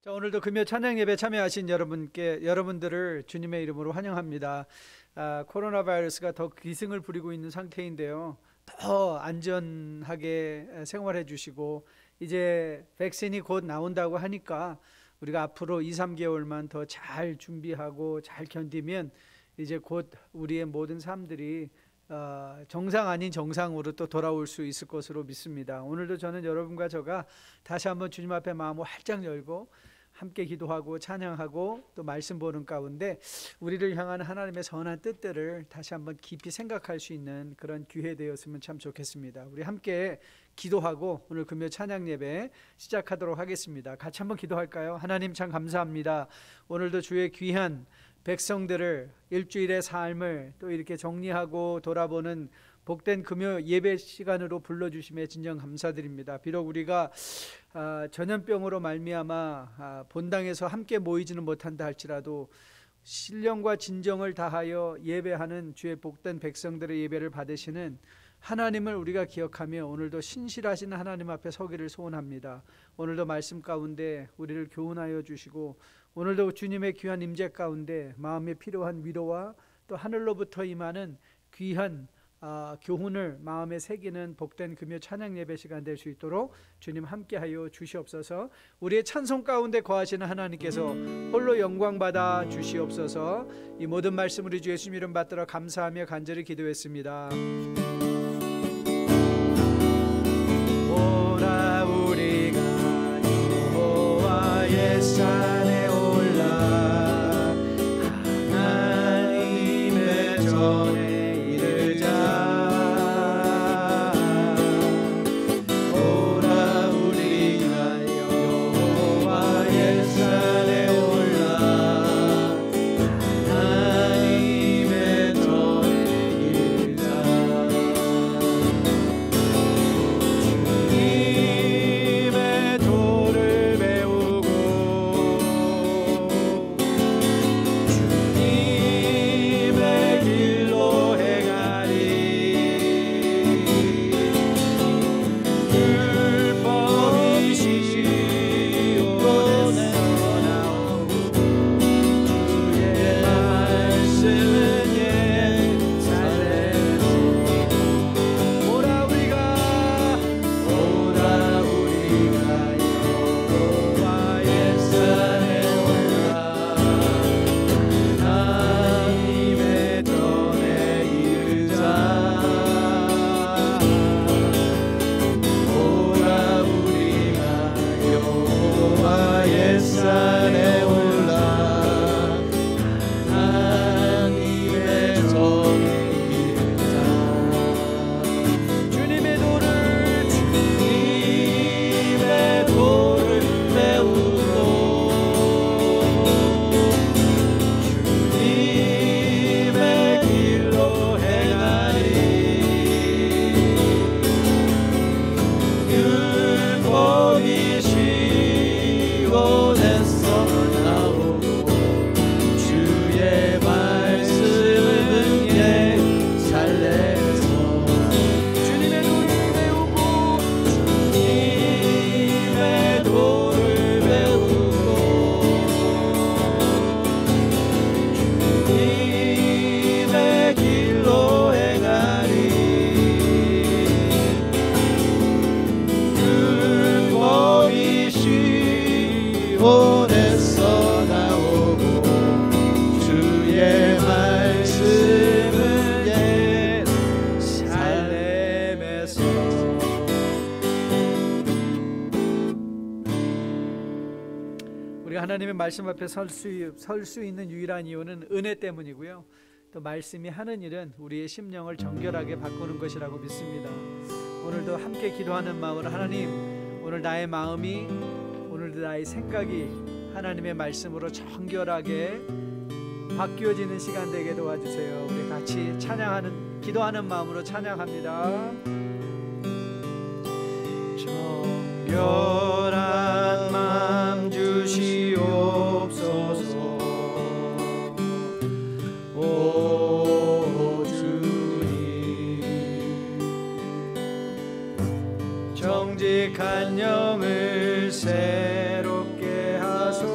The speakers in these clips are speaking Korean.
자, 오늘도 금요 찬양 예배 참여하신 여러분들을 주님의 이름으로 환영합니다. 코로나 바이러스가 더 기승을 부리고 있는 상태인데요. 더 안전하게 생활해 주시고 이제 백신이 곧 나온다고 하니까 우리가 앞으로 2-3개월만 더 잘 준비하고 잘 견디면 이제 곧 우리의 모든 삶들이 정상 아닌 정상으로 또 돌아올 수 있을 것으로 믿습니다. 오늘도 저는 여러분과 저가 다시 한번 주님 앞에 마음을 활짝 열고 함께 기도하고 찬양하고 또 말씀 보는 가운데 우리를 향한 하나님의 선한 뜻들을 다시 한번 깊이 생각할 수 있는 그런 기회 되었으면 참 좋겠습니다. 우리 함께 기도하고 오늘 금요 찬양 예배 시작하도록 하겠습니다. 같이 한번 기도할까요? 하나님 참 감사합니다. 오늘도 주의 귀한 백성들을 일주일의 삶을 또 이렇게 정리하고 돌아보는 복된 금요 예배 시간으로 불러주심에 진정 감사드립니다. 비록 우리가 전염병으로 말미암아 본당에서 함께 모이지는 못한다 할지라도 신령과 진정을 다하여 예배하는 주의 복된 백성들의 예배를 받으시는 하나님을 우리가 기억하며 오늘도 신실하신 하나님 앞에 서기를 소원합니다. 오늘도 말씀 가운데 우리를 교훈하여 주시고 오늘도 주님의 귀한 임재 가운데 마음에 필요한 위로와 또 하늘로부터 임하는 귀한 교훈을 마음에 새기는 복된 금요 찬양 예배 시간 될 수 있도록 주님 함께하여 주시옵소서. 우리의 찬송 가운데 거하시는 하나님께서 홀로 영광 받아 주시옵소서. 이 모든 말씀 우리 주 예수님 이름 받들어 감사하며 간절히 기도했습니다. 오라 우리가 여호와의 산에 올라 하나님의 전에 하나님의 말씀 앞에 설 수 있는 유일한 이유는 은혜 때문이고요. 또 말씀이 하는 일은 우리의 심령을 정결하게 바꾸는 것이라고 믿습니다. 오늘도 함께 기도하는 마음으로 하나님, 오늘 나의 마음이, 오늘도 나의 생각이 하나님의 말씀으로 정결하게 바뀌어지는 시간 되게 도와주세요. 우리 같이 찬양하는, 기도하는 마음으로 찬양합니다. 정결한 마음 주시옵소서. 오 주님, 정직한 영을 새롭게 하소서.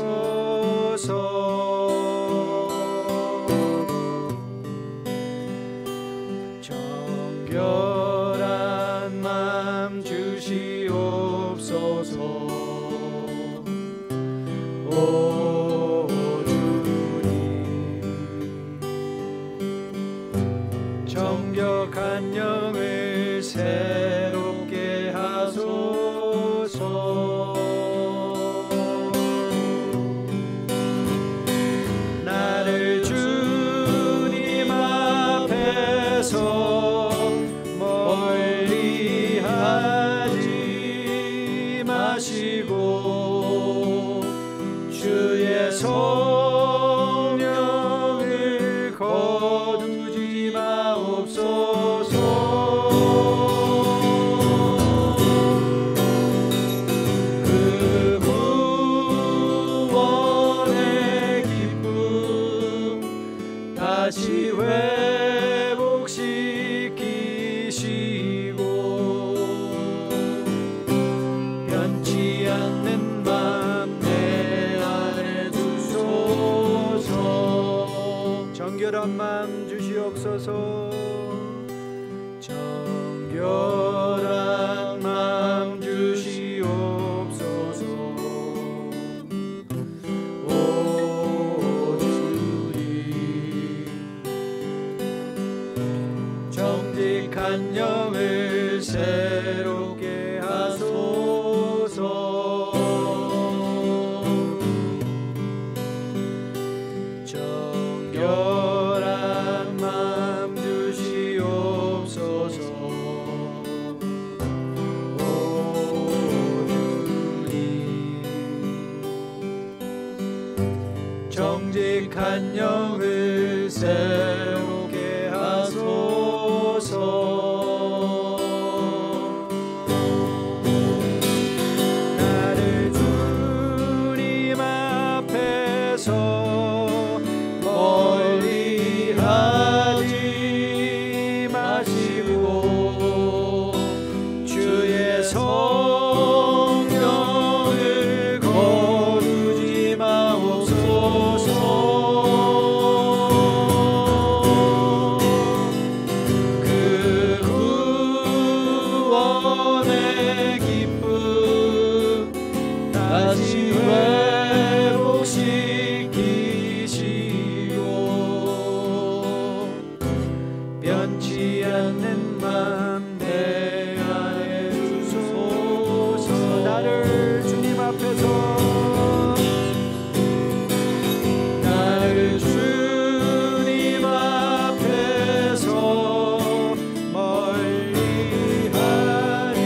오 주님 정결한 영을 새롭게 하소서 나를 주님 앞에서 멀리 하지 마시고 주의 성령을 거두지 마옵소서 그 구원의 기쁨 다시 회복시키시고 변치 않는 맘 내 안에 주소서 정결한 맘 주시옵소서 정결한 맘 주시옵소서 오 주님 정직한 영을 새롭게 하소서 정결한 맘 주시옵소서 오 주님 정직한 영을 새롭게 하소서 나를 주님 앞에서 멀리 하지 마시고 주의 성령을 거두지 마옵소서 그 구원의 기쁨 다시 회복시키시고 변치 않는 맘 내 안에 주소서 나를 주님 앞에서 나를 주님 앞에서 멀리 하지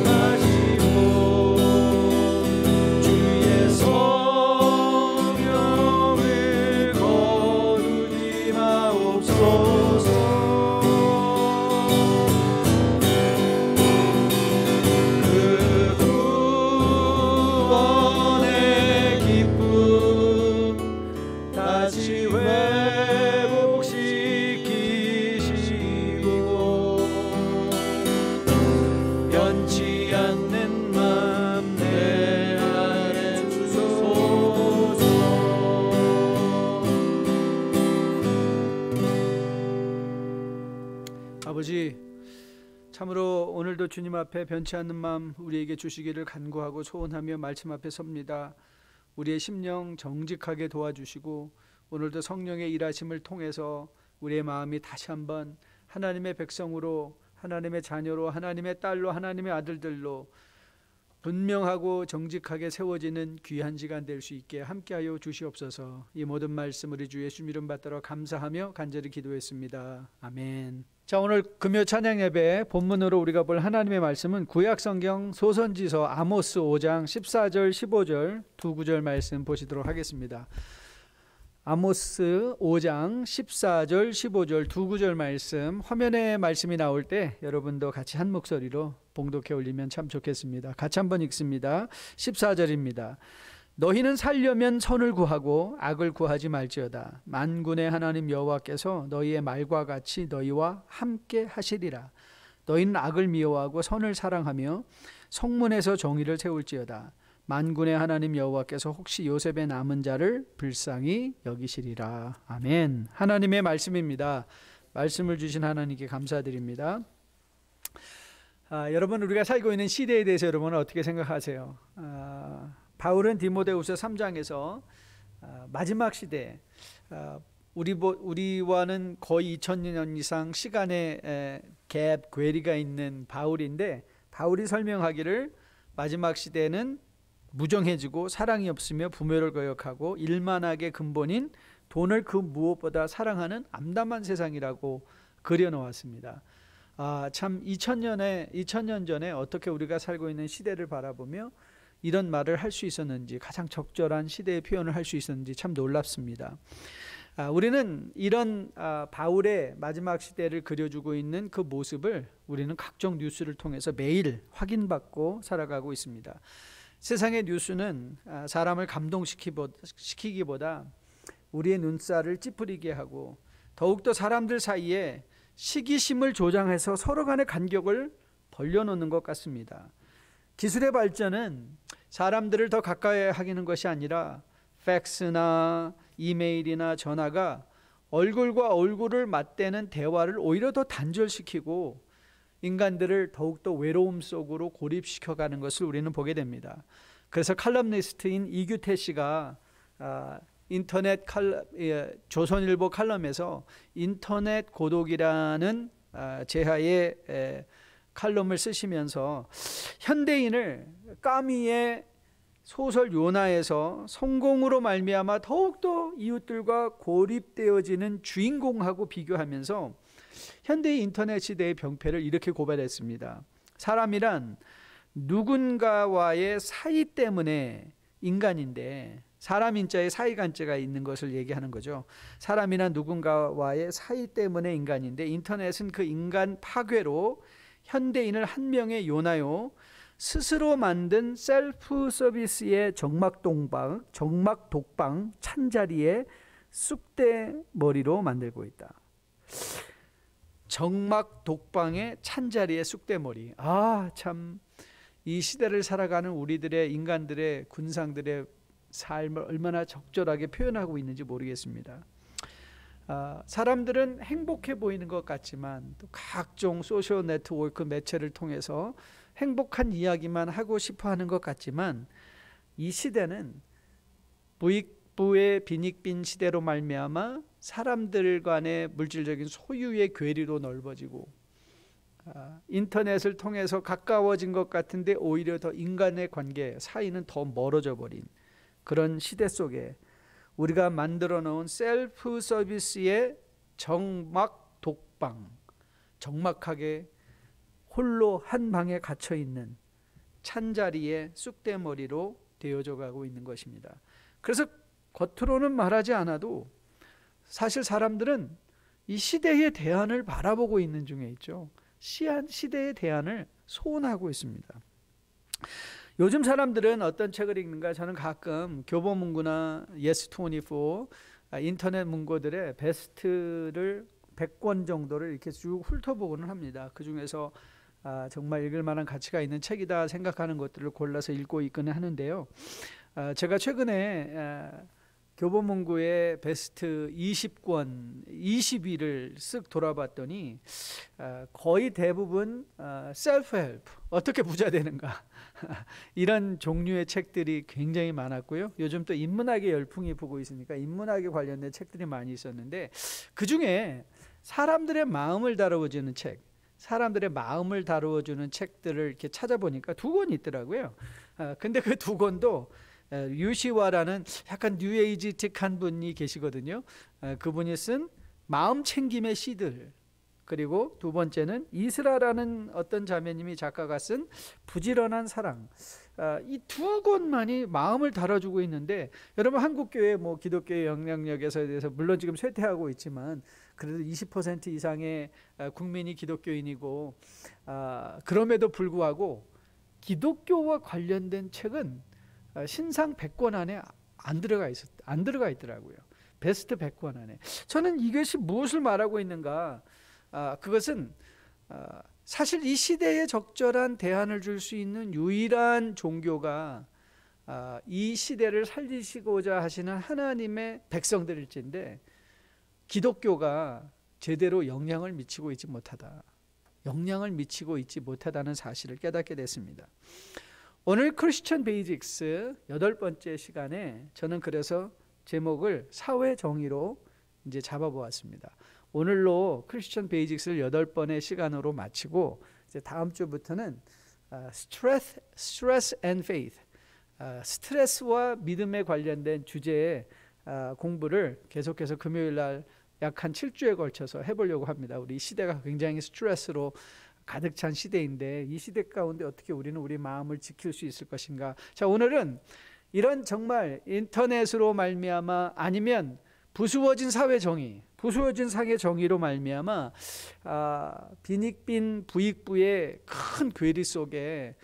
마시고 주의 성령을 거두지 마옵소서 그 구원의 기쁨 다시 회복시키시고 변치 않는 맘 내 안에 주소서 아버지 참으로 오늘도 주님 앞에 변치 않는 마음 우리에게 주시기를 간구하고 소원하며 말씀 앞에 섭니다. 우리의 심령 정직하게 도와주시고 오늘도 성령의 일하심을 통해서 우리의 마음이 다시 한번 하나님의 백성으로 하나님의 자녀로 하나님의 딸로 하나님의 아들들로 분명하고 정직하게 세워지는 귀한 시간 될 수 있게 함께하여 주시옵소서. 이 모든 말씀 우리 주 예수 이름 받들어 감사하며 간절히 기도했습니다. 아멘. 자, 오늘 금요 찬양 예배 본문으로 우리가 볼 하나님의 말씀은 구약 성경 소선지서 아모스 5장 14절 15절 두 구절 말씀 보시도록 하겠습니다. 아모스 5장 14절 15절 두 구절 말씀, 화면에 말씀이 나올 때 여러분도 같이 한 목소리로 봉독해 올리면 참 좋겠습니다. 같이 한번 읽습니다. 14절입니다. 너희는 살려면 선을 구하고 악을 구하지 말지어다. 만군의 하나님 여호와께서 너희의 말과 같이 너희와 함께 하시리라. 너희는 악을 미워하고 선을 사랑하며 성문에서 정의를 세울지어다. 만군의 하나님 여호와께서 혹시 요셉의 남은 자를 불쌍히 여기시리라. 아멘. 하나님의 말씀입니다. 말씀을 주신 하나님께 감사드립니다. 여러분, 우리가 살고 있는 시대에 대해서 여러분은 어떻게 생각하세요? 바울은 디모데후서 3장에서 마지막 시대, 우리와는 거의 2000년 이상 시간의 갭, 괴리가 있는 바울인데, 바울이 설명하기를 마지막 시대는 무정해지고 사랑이 없으며 부모를 거역하고 일만하게 근본인 돈을 그 무엇보다 사랑하는 암담한 세상이라고 그려놓았습니다. 참 2000년 전에 어떻게 우리가 살고 있는 시대를 바라보며 이런 말을 할 수 있었는지, 가장 적절한 시대의 표현을 할 수 있었는지 참 놀랍습니다. 우리는 이런 바울의 마지막 시대를 그려주고 있는 그 모습을 우리는 각종 뉴스를 통해서 매일 확인받고 살아가고 있습니다. 세상의 뉴스는 사람을 감동시키기보다 우리의 눈살을 찌푸리게 하고, 더욱더 사람들 사이에 시기심을 조장해서 서로 간의 간격을 벌려놓는 것 같습니다. 기술의 발전은 사람들을 더 가까이 하기는 것이 아니라 팩스나 이메일이나 전화가 얼굴과 얼굴을 맞대는 대화를 오히려 더 단절시키고 인간들을 더욱더 외로움 속으로 고립시켜가는 것을 우리는 보게 됩니다. 그래서 칼럼니스트인 이규태 씨가 조선일보 칼럼에서 인터넷 고독이라는 제하의 칼럼을 쓰시면서 현대인을 까미의 소설 요나에서 성공으로 말미암아 더욱더 이웃들과 고립되어지는 주인공하고 비교하면서 현대의 인터넷 시대의 병폐를 이렇게 고발했습니다. 사람이란 누군가와의 사이 때문에 인간인데, 사람 인자에 사이간자가 있는 것을 얘기하는 거죠. 사람이란 누군가와의 사이 때문에 인간인데, 인터넷은 그 인간 파괴로 현대인을 한 명의 요나요, 스스로 만든 셀프 서비스의 정막 독방 찬자리에 쑥대머리로 만들고 있다. 정막 독방의 찬자리의 쑥대머리. 참 이 시대를 살아가는 우리들의, 인간들의, 군상들의 삶을 얼마나 적절하게 표현하고 있는지 모르겠습니다. 사람들은 행복해 보이는 것 같지만 또 각종 소셜 네트워크 매체를 통해서 행복한 이야기만 하고 싶어 하는 것 같지만, 이 시대는 부익부의 빈익빈 시대로 말미암아 사람들 간의 물질적인 소유의 괴리로 넓어지고, 인터넷을 통해서 가까워진 것 같은데 오히려 더 인간의 관계 사이는 더 멀어져 버린 그런 시대 속에 우리가 만들어 놓은 셀프 서비스의 정막 독방, 정막하게 홀로 한 방에 갇혀 있는 찬자리의 쑥대머리로 되어져 가고 있는 것입니다. 그래서 겉으로는 말하지 않아도 사실 사람들은 이 시대의 대안을 바라보고 있는 중에 있죠. 시대의 대안을 소원하고 있습니다. 요즘 사람들은 어떤 책을 읽는가? 저는 가끔 교보문고나 예스24 인터넷 문고들의 베스트를 100권 정도를 이렇게 쭉 훑어보고는 합니다. 그 중에서 정말 읽을 만한 가치가 있는 책이다 생각하는 것들을 골라서 읽고 있기는 하는데요. 제가 최근에 교보문고의 베스트 20권 20위를 쓱 돌아봤더니 거의 대부분 셀프 헬프, 어떻게 부자 되는가 이런 종류의 책들이 굉장히 많았고요. 요즘 또 인문학의 열풍이 불고 있으니까 인문학에 관련된 책들이 많이 있었는데, 그중에 사람들의 마음을 다루어주는 책, 사람들의 마음을 다루어주는 책들을 이렇게 찾아보니까 2권 있더라고요. 근데 그 2권도 유시와라는 약간 뉴에이지틱한 분이 계시거든요. 그분이 쓴 마음 챙김의 시들, 그리고 두 번째는 이스라라는 어떤 자매님이 작가가 쓴 부지런한 사랑. 이 2권만이 마음을 다뤄주고 있는데, 여러분 한국교회 기독교의 영향력에서 대해서 물론 지금 쇠퇴하고 있지만 그래도 20% 이상의 국민이 기독교인이고, 그럼에도 불구하고 기독교와 관련된 책은 신상 100권 안에 안 들어가 있더라고요. 베스트 100권 안에. 저는 이것이 무엇을 말하고 있는가? 그것은 사실 이 시대에 적절한 대안을 줄 수 있는 유일한 종교가 이 시대를 살리시고자 하시는 하나님의 백성들일진데, 기독교가 제대로 영향을 미치고 있지 못하다는 사실을 깨닫게 됐습니다. 오늘 크리스천 베이직스 8번째 시간에 저는 그래서 제목을 사회 정의로 이제 잡아보았습니다. 오늘로 크리스천 베이직스를 8번의 시간으로 마치고 이제 다음 주부터는 Stress and Faith, 스트레스와 믿음에 관련된 주제의 공부를 계속해서 금요일 날 약 한 7주에 걸쳐서 해보려고 합니다. 우리 시대가 굉장히 스트레스로 가득 찬 시대인데 이 시대 가운데 어떻게 우리는 우리 마음을 지킬 수 있을 것인가. 자, 오늘은 이런 정말 인터넷으로 말미암아 아니면 부수어진 사회 정의, 부수어진 사회 정의로 말미암아 빈익빈 부익부의 큰 괴리 속에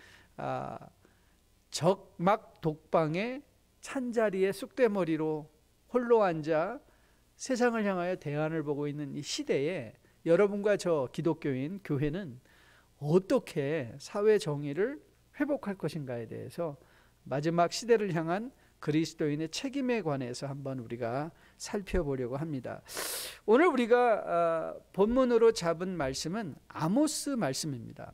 적막 독방에 찬자리에 쑥대머리로 홀로 앉아 세상을 향하여 대안을 보고 있는 이 시대에 여러분과 저 기독교인 교회는 어떻게 사회 정의를 회복할 것인가에 대해서 마지막 시대를 향한 그리스도인의 책임에 관해서 한번 우리가 살펴보려고 합니다. 오늘 우리가 본문으로 잡은 말씀은 아모스 말씀입니다.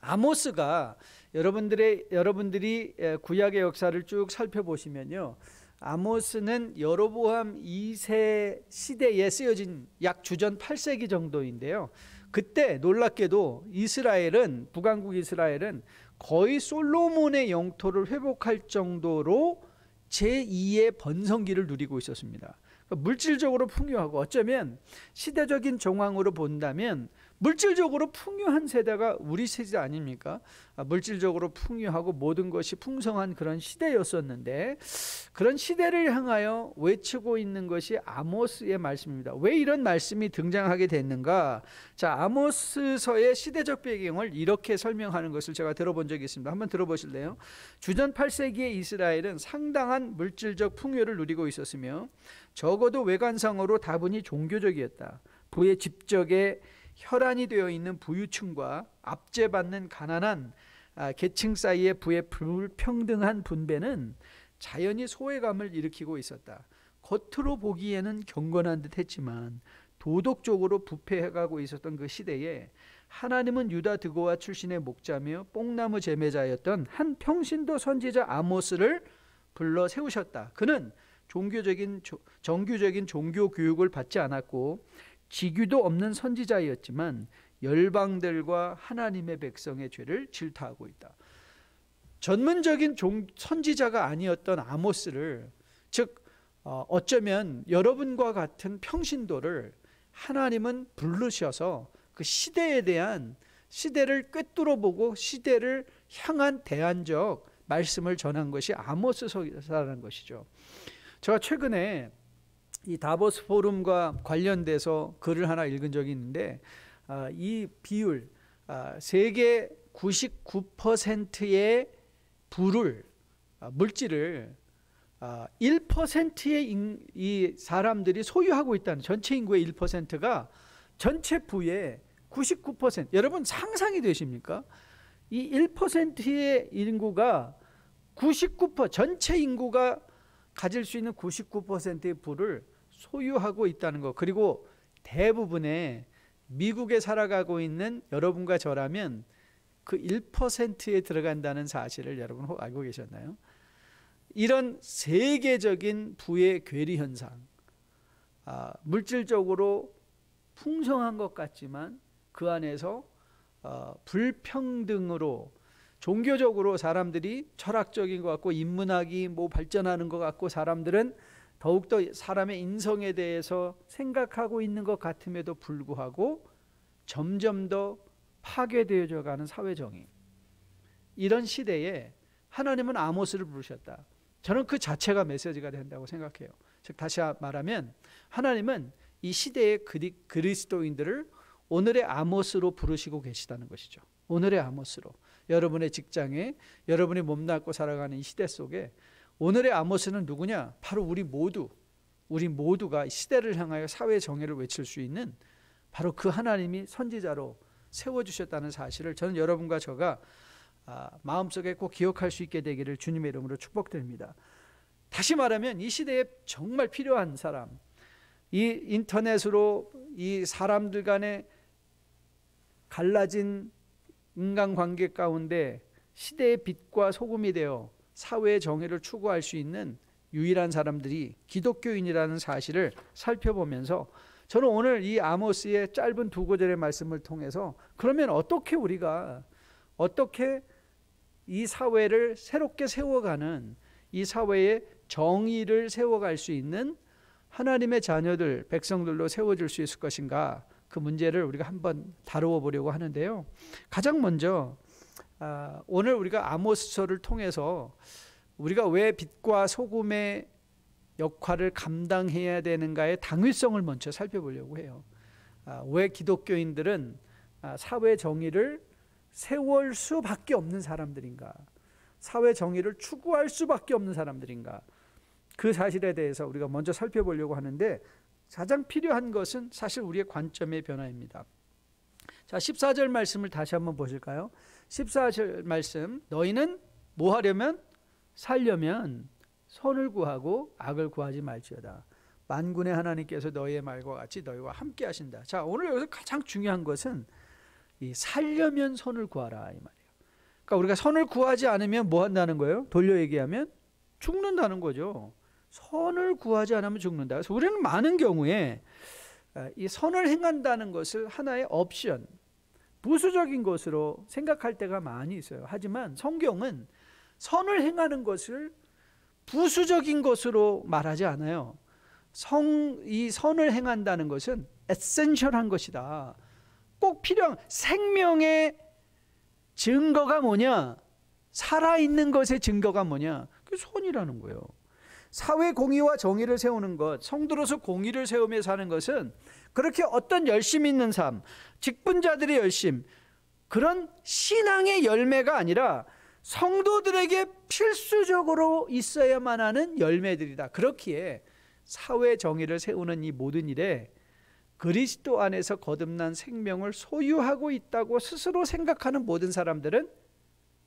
아모스가 여러분들이 구약의 역사를 쭉 살펴보시면요, 아모스는 여로보암 2세 시대에 쓰여진 약 주전 8세기 정도인데요, 그때 놀랍게도 이스라엘은, 북왕국 이스라엘은 거의 솔로몬의 영토를 회복할 정도로 제2의 번성기를 누리고 있었습니다. 물질적으로 풍요하고, 어쩌면 시대적인 정황으로 본다면 물질적으로 풍요한 세대가 우리 세대 아닙니까? 물질적으로 풍요하고 모든 것이 풍성한 그런 시대였었는데, 그런 시대를 향하여 외치고 있는 것이 아모스의 말씀입니다. 왜 이런 말씀이 등장하게 됐는가? 자, 아모스서의 시대적 배경을 이렇게 설명하는 것을 제가 들어본 적이 있습니다. 한번 들어보실래요? 주전 8세기의 이스라엘은 상당한 물질적 풍요를 누리고 있었으며 적어도 외관상으로 다분히 종교적이었다. 부의 집적에 혈안이 되어 있는 부유층과 압제받는 가난한 계층 사이의 부의 불평등한 분배는 자연히 소외감을 일으키고 있었다. 겉으로 보기에는 경건한 듯 했지만 도덕적으로 부패해가고 있었던 그 시대에 하나님은 유다 드고와 출신의 목자며 뽕나무 제매자였던 한 평신도 선지자 아모스를 불러 세우셨다. 그는 정규적인 종교 교육을 받지 않았고 직위도 없는 선지자였지만 열방들과 하나님의 백성의 죄를 질타하고 있다. 전문적인 선지자가 아니었던 아모스를, 즉 어쩌면 여러분과 같은 평신도를 하나님은 부르셔서 그 시대에 대한, 시대를 꿰뚫어 보고 시대를 향한 대안적 말씀을 전한 것이 아모스서라는 것이죠. 제가 최근에 이 다보스 포럼과 관련돼서 글을 하나 읽은 적이 있는데, 이 비율, 세계 99%의 물질을 1%의 이 사람들이 소유하고 있다는, 전체 인구의 1%가 전체 부의 99%, 여러분 상상이 되십니까? 이 1%의 인구가 99%, 전체 인구가 가질 수 있는 99%의 부를 소유하고 있다는 것. 그리고 대부분의 미국에 살아가고 있는 여러분과 저라면 그 1%에 들어간다는 사실을 여러분 혹 알고 계셨나요? 이런 세계적인 부의 괴리 현상, 물질적으로 풍성한 것 같지만 그 안에서 불평등으로, 종교적으로 사람들이 철학적인 것 같고 인문학이 발전하는 것 같고 사람들은 더욱더 사람의 인성에 대해서 생각하고 있는 것 같음에도 불구하고 점점 더 파괴되어져 가는 사회정의, 이런 시대에 하나님은 아모스를 부르셨다. 저는 그 자체가 메시지가 된다고 생각해요. 즉 다시 말하면 하나님은 이 시대의 그리스도인들을 오늘의 아모스로 부르시고 계시다는 것이죠. 오늘의 아모스로, 여러분의 직장에, 여러분이 몸담고 살아가는 이 시대 속에 오늘의 아모스는 누구냐? 바로 우리 모두가 시대를 향하여 사회 정의를 외칠 수 있는 바로 그 하나님이 선지자로 세워주셨다는 사실을 저는 여러분과 저가 마음속에 꼭 기억할 수 있게 되기를 주님의 이름으로 축복드립니다. 다시 말하면 이 시대에 정말 필요한 사람, 이 인터넷으로 이 사람들 간에 갈라진 인간관계 가운데 시대의 빛과 소금이 되어 사회의 정의를 추구할 수 있는 유일한 사람들이 기독교인이라는 사실을 살펴보면서 저는 오늘 이 아모스의 짧은 2구절의 말씀을 통해서 그러면 어떻게 이 사회를 새롭게 세워가는, 이 사회의 정의를 세워갈 수 있는 하나님의 자녀들, 백성들로 세워질 수 있을 것인가, 그 문제를 우리가 한번 다루어 보려고 하는데요. 가장 먼저 오늘 우리가 아모스서를 통해서 우리가 왜 빛과 소금의 역할을 감당해야 되는가의 당위성을 먼저 살펴보려고 해요. 왜 기독교인들은 사회 정의를 세울 수밖에 없는 사람들인가, 사회 정의를 추구할 수밖에 없는 사람들인가, 그 사실에 대해서 우리가 먼저 살펴보려고 하는데, 가장 필요한 것은 사실 우리의 관점의 변화입니다. 자, 14절 말씀을 다시 한번 보실까요? 14절 말씀, 너희는 뭐 하려면? 살려면 선을 구하고 악을 구하지 말지어다. 만군의 하나님께서 너희의 말과 같이 너희와 함께 하신다. 자, 오늘 여기서 가장 중요한 것은 이 살려면 선을 구하라, 이 말이에요. 그러니까 우리가 선을 구하지 않으면 뭐 한다는 거예요? 돌려 얘기하면 죽는다는 거죠. 선을 구하지 않으면 죽는다. 그래서 우리는 많은 경우에 이 선을 행한다는 것을 하나의 옵션, 부수적인 것으로 생각할 때가 많이 있어요. 하지만 성경은 선을 행하는 것을 부수적인 것으로 말하지 않아요. 이 선을 행한다는 것은 에센셜한 것이다. 꼭 필요한, 생명의 증거가 뭐냐? 살아있는 것의 증거가 뭐냐? 그게 선이라는 거예요. 사회 공의와 정의를 세우는 것, 성도로서 공의를 세우며 사는 것은 그렇게 어떤 열심 있는 삶, 직분자들의 열심, 그런 신앙의 열매가 아니라 성도들에게 필수적으로 있어야만 하는 열매들이다. 그렇기에 사회 정의를 세우는 이 모든 일에 그리스도 안에서 거듭난 생명을 소유하고 있다고 스스로 생각하는 모든 사람들은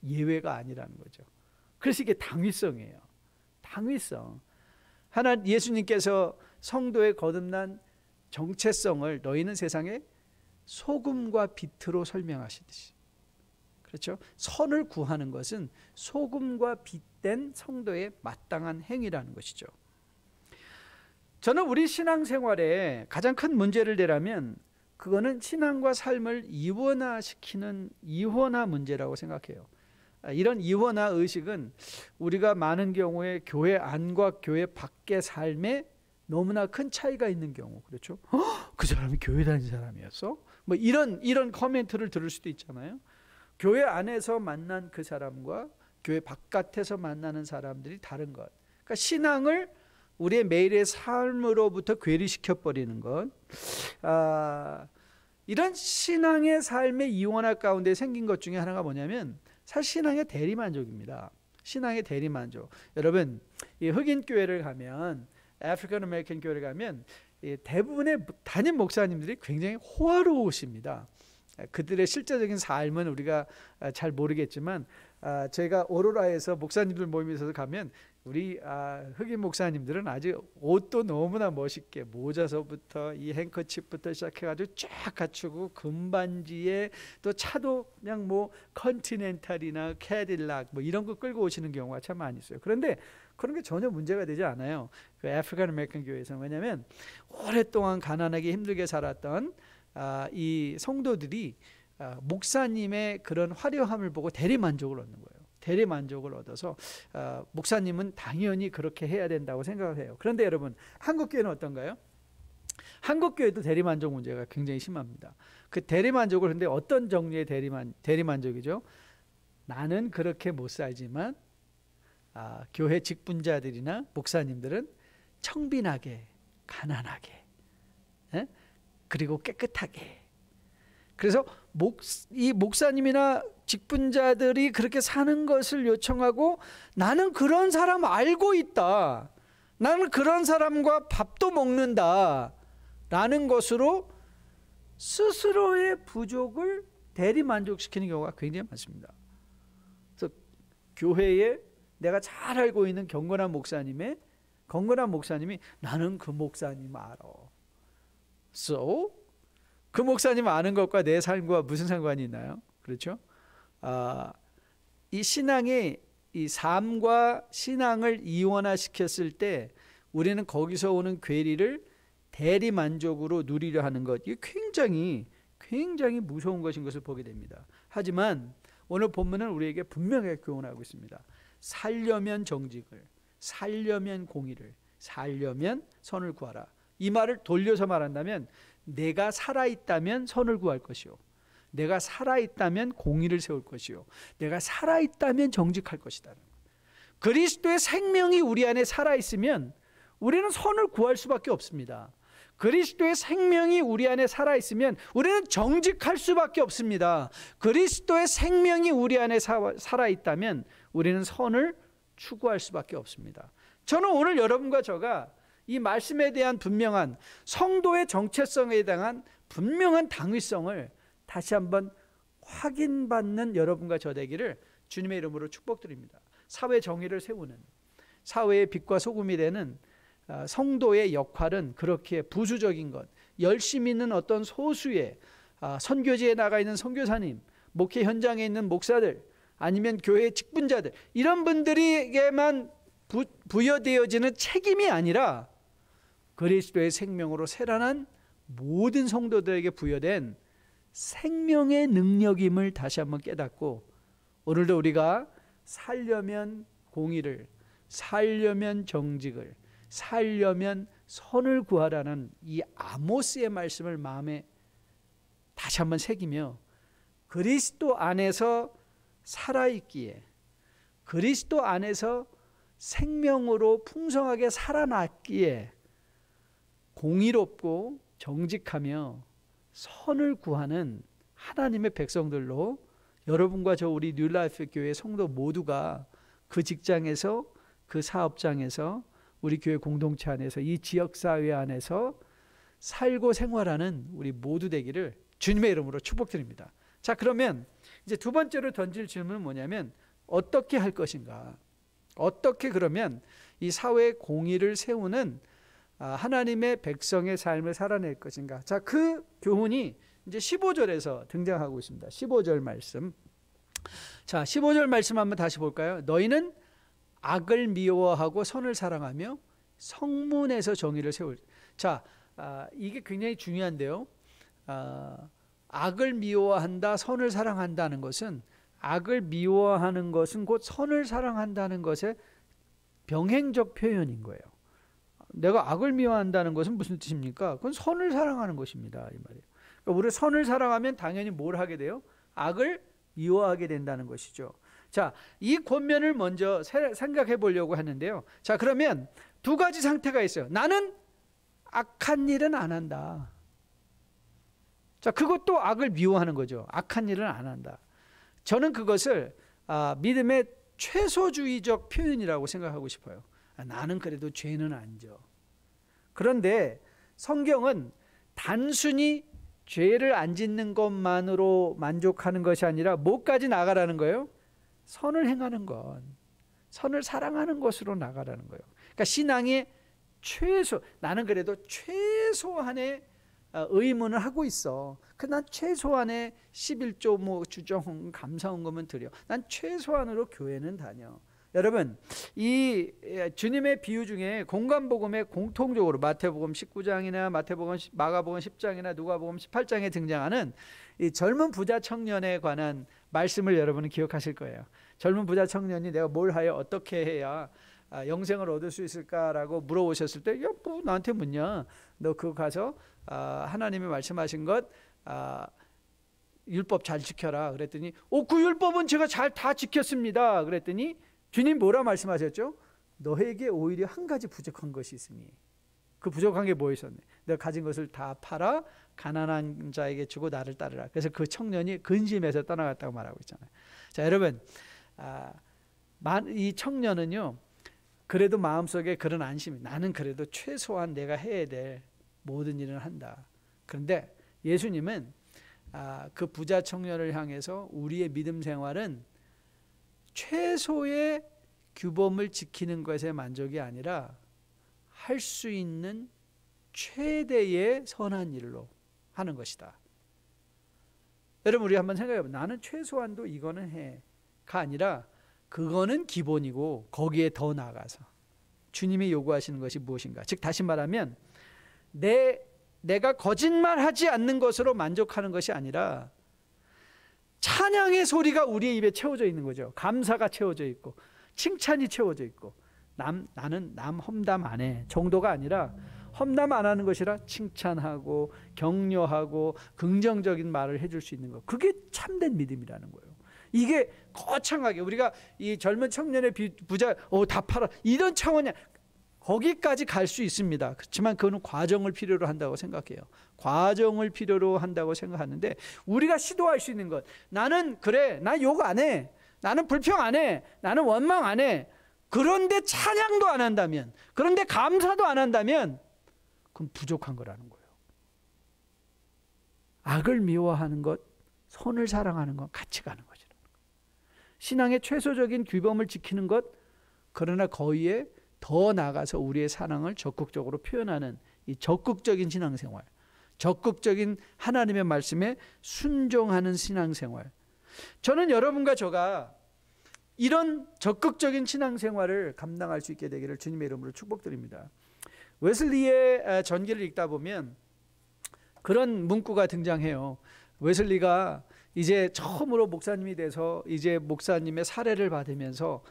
예외가 아니라는 거죠. 그래서 이게 당위성이에요. 당위성. 예수님께서 성도의 거듭난 정체성을 너희는 세상에 소금과 빛으로 설명하시듯이, 그렇죠? 선을 구하는 것은 소금과 빛된 성도의 마땅한 행위라는 것이죠. 저는 우리 신앙생활에 가장 큰 문제를 대라면 그거는 신앙과 삶을 이원화시키는 이원화 문제라고 생각해요. 이런 이원화 의식은 우리가 많은 경우에 교회 안과 교회 밖의 삶에 너무나 큰 차이가 있는 경우, 그렇죠? 그 사람이 교회 다니는 사람이었어? 뭐 이런 코멘트를 들을 수도 있잖아요. 교회 안에서 만난 그 사람과 교회 바깥에서 만나는 사람들이 다른 것. 그러니까 신앙을 우리의 매일의 삶으로부터 괴리시켜 버리는 것. 이런 신앙의 삶의 이원화 가운데 생긴 것 중에 하나가 뭐냐면 사실 신앙의 대리만족입니다. 신앙의 대리만족. 여러분, 이 흑인 교회를 가면, 아프리칸 아메리칸 교회를 가면 대부분의 담임 목사님들이 굉장히 호화로우십니다. 그들의 실제적인 삶은 우리가 잘 모르겠지만, 제가 오로라에서 목사님들 모임에 있어서 가면 우리 흑인 목사님들은 아주 옷도 너무나 멋있게, 모자서부터 이 행커칩부터 시작해가지고 쫙 갖추고, 금반지에 또 차도 그냥 뭐 컨티넨탈이나 캐딜락 뭐 이런 거 끌고 오시는 경우가 참 많이 있어요. 그런데 그런 게 전혀 문제가 되지 않아요. 그 아프리칸 아메리칸 교회에서는. 왜냐하면 오랫동안 가난하게 힘들게 살았던 이 성도들이 목사님의 그런 화려함을 보고 대리만족을 얻는 거예요. 대리만족을 얻어서 목사님은 당연히 그렇게 해야 된다고 생각을 해요. 그런데 여러분, 한국교회는 어떤가요? 한국교회도 대리만족 문제가 굉장히 심합니다. 그 대리만족을, 근데 어떤 종류의 대리만족이죠? 나는 그렇게 못 살지만 교회 직분자들이나 목사님들은 청빈하게, 가난하게, 그리고 깨끗하게. 그래서 이 목사님이나 직분자들이 그렇게 사는 것을 요청하고, 나는 그런 사람 알고 있다, 나는 그런 사람과 밥도 먹는다 라는 것으로 스스로의 부족을 대리만족시키는 경우가 굉장히 많습니다. 그래서 교회에 내가 잘 알고 있는 경건한 목사님이 나는 그 목사님 알아. So? 그 목사님 아는 것과 내 삶과 무슨 상관이 있나요? 그렇죠? 이 신앙이 이 삶과 신앙을 이원화시켰을 때 우리는 거기서 오는 괴리를 대리 만족으로 누리려 하는 것, 이게 굉장히 무서운 것인 것을 보게 됩니다. 하지만 오늘 본문은 우리에게 분명하게 교훈하고 있습니다. 살려면 정직을, 살려면 공의를, 살려면 선을 구하라. 이 말을 돌려서 말한다면 내가 살아있다면 선을 구할 것이요, 내가 살아있다면 공의를 세울 것이요, 내가 살아있다면 정직할 것이다. 그리스도의 생명이 우리 안에 살아있으면 우리는 선을 구할 수밖에 없습니다. 그리스도의 생명이 우리 안에 살아있으면 우리는 정직할 수밖에 없습니다. 그리스도의 생명이 우리 안에 살아있다면 우리는 선을 추구할 수밖에 없습니다. 저는 오늘 여러분과 저가 이 말씀에 대한 분명한 성도의 정체성에 대한 분명한 당위성을 다시 한번 확인받는 여러분과 저 되기를 주님의 이름으로 축복드립니다. 사회 정의를 세우는, 사회의 빛과 소금이 되는 성도의 역할은 그렇게 부수적인 것, 열심히 있는 어떤 소수의 선교지에 나가 있는 선교사님, 목회 현장에 있는 목사들, 아니면 교회 직분자들, 이런 분들에게만 부여되어지는 책임이 아니라 그리스도의 생명으로 새란한 모든 성도들에게 부여된 생명의 능력임을 다시 한번 깨닫고, 오늘도 우리가 살려면 공의를, 살려면 정직을, 살려면 선을 구하라는 이 아모스의 말씀을 마음에 다시 한번 새기며 그리스도 안에서 살아있기에, 그리스도 안에서 생명으로 풍성하게 살아났기에 공의롭고 정직하며 선을 구하는 하나님의 백성들로 여러분과 저 우리 뉴라이프 교회 성도 모두가 그 직장에서, 그 사업장에서, 우리 교회 공동체 안에서, 이 지역사회 안에서 살고 생활하는 우리 모두 되기를 주님의 이름으로 축복드립니다. 자, 그러면 이제 두 번째로 던질 질문은 뭐냐면 어떻게 할 것인가, 어떻게 그러면 이 사회의 공의를 세우는 하나님의 백성의 삶을 살아낼 것인가. 자, 그 교훈이 이제 15절에서 등장하고 있습니다. 15절 말씀. 자, 15절 말씀 한번 다시 볼까요? 너희는 악을 미워하고 선을 사랑하며 성문에서 정의를 세울. 자, 이게 굉장히 중요한데요. 악을 미워한다, 선을 사랑한다는 것은, 악을 미워하는 것은 곧 선을 사랑한다는 것의 병행적 표현인 거예요. 내가 악을 미워한다는 것은 무슨 뜻입니까? 그건 선을 사랑하는 것입니다, 이 말이에요. 그러니까 우리 선을 사랑하면 당연히 뭘 하게 돼요? 악을 미워하게 된다는 것이죠. 자, 이 권면을 먼저 생각해 보려고 하는데요. 자, 그러면 두 가지 상태가 있어요. 나는 악한 일은 안 한다. 자, 그것도 악을 미워하는 거죠. 악한 일은 안 한다. 저는 그것을 믿음의 최소주의적 표현이라고 생각하고 싶어요. 나는 그래도 죄는 안 져. 그런데 성경은 단순히 죄를 안 짓는 것만으로 만족하는 것이 아니라 뭐까지 나가라는 거예요? 선을 행하는 것, 선을 사랑하는 것으로 나가라는 거예요. 그러니까 신앙의 최소, 나는 그래도 최소한의 의문을 하고 있어. 난 최소한의 11조 뭐 주정 감사헌금은 드려. 난 최소한으로 교회는 다녀. 여러분, 이 주님의 비유 중에 공간복음에 공통적으로 마태복음 19장이나 마가복음 10장이나 누가복음 18장에 등장하는 이 젊은 부자 청년에 관한 말씀을 여러분은 기억하실 거예요. 젊은 부자 청년이 내가 뭘 하여 어떻게 해야 영생을 얻을 수 있을까라고 물어보셨을 때, 야, 뭐 나한테 묻냐? 너 그거 가서 하나님이 말씀하신 것 율법 잘 지켜라. 그랬더니 그 율법은 제가 잘 다 지켰습니다. 그랬더니 주님 뭐라 말씀하셨죠? 너에게 오히려 한 가지 부족한 것이 있으니, 그 부족한 게 뭐 있었네? 내가 가진 것을 다 팔아 가난한 자에게 주고 나를 따르라. 그래서 그 청년이 근심해서 떠나갔다고 말하고 있잖아요. 자, 여러분, 이 청년은요, 그래도 마음속에 그런 안심이, 나는 그래도 최소한 내가 해야 될 모든 일을 한다. 그런데 예수님은 그 부자 청년을 향해서 우리의 믿음 생활은 최소의 규범을 지키는 것에 만족이 아니라 할 수 있는 최대의 선한 일로 하는 것이다. 여러분, 우리 한번 생각해 보면 나는 최소한도 이거는 해. 아니라 그거는 기본이고 거기에 더 나아가서 주님이 요구하시는 것이 무엇인가? 즉 다시 말하면 내가 거짓말하지 않는 것으로 만족하는 것이 아니라 찬양의 소리가 우리의 입에 채워져 있는 거죠. 감사가 채워져 있고 칭찬이 채워져 있고 나는 남 험담 안 해 정도가 아니라 험담 안 하는 것이라 칭찬하고 격려하고 긍정적인 말을 해줄 수 있는 것. 그게 참된 믿음이라는 거예요. 이게 거창하게 우리가 이 젊은 청년의 부자 다 팔아 이런 차원이 거기까지 갈 수 있습니다. 그렇지만 그거는 과정을 필요로 한다고 생각해요. 과정을 필요로 한다고 생각하는데 우리가 시도할 수 있는 것, 나는 그래 나 욕 안 해, 나는 불평 안 해, 나는 원망 안 해. 그런데 찬양도 안 한다면, 그런데 감사도 안 한다면 그건 부족한 거라는 거예요. 악을 미워하는 것, 선을 사랑하는 것 같이 가는 거죠. 신앙의 최소적인 규범을 지키는 것, 그러나 거기에 더 나아가서 우리의 사랑을 적극적으로 표현하는 이 적극적인 신앙생활, 적극적인 하나님의 말씀에 순종하는 신앙생활. 저는 여러분과 저가 이런 적극적인 신앙생활을 감당할 수 있게 되기를 주님의 이름으로 축복드립니다. 웨슬리의 전기를 읽다 보면 그런 문구가 등장해요. 웨슬리가 이제 처음으로 목사님이 돼서 이제 목사님의 사례를 받으면서